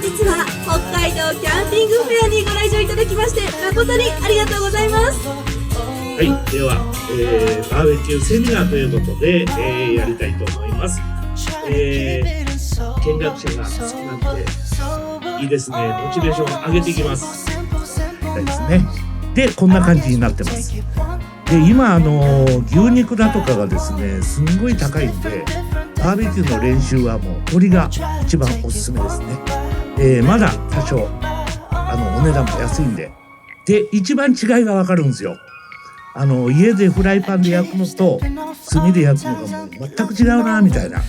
日は北海道キャンピングフェアにご来場いただきまして誠にありがとうございます。はい、では、バーベキューセミナーということで、やりたいと思います。見学者が少なくていいですね。モチベーションを上げていきます。ですね。で、こんな感じになってます。で、今牛肉だとかがですね、すんごい高いんで、バーベキューの練習はもう鶏が一番おすすめですね。まだ多少お値段も安いんで、で一番違いがわかるんですよ。家でフライパンで焼くのと炭で焼くのがもう全く違うなみたいな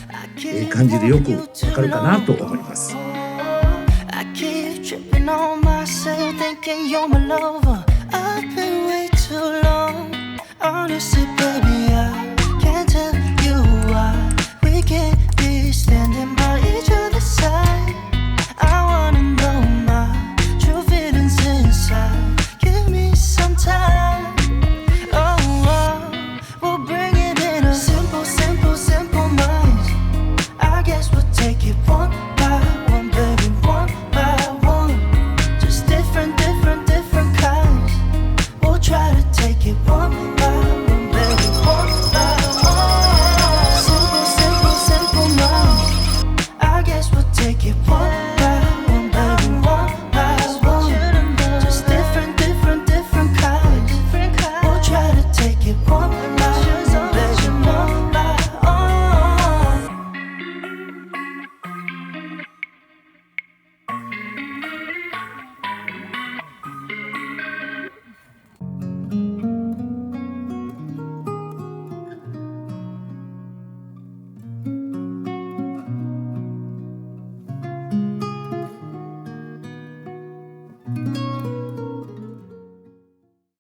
感じでよくわかるかなと思います。Honestly,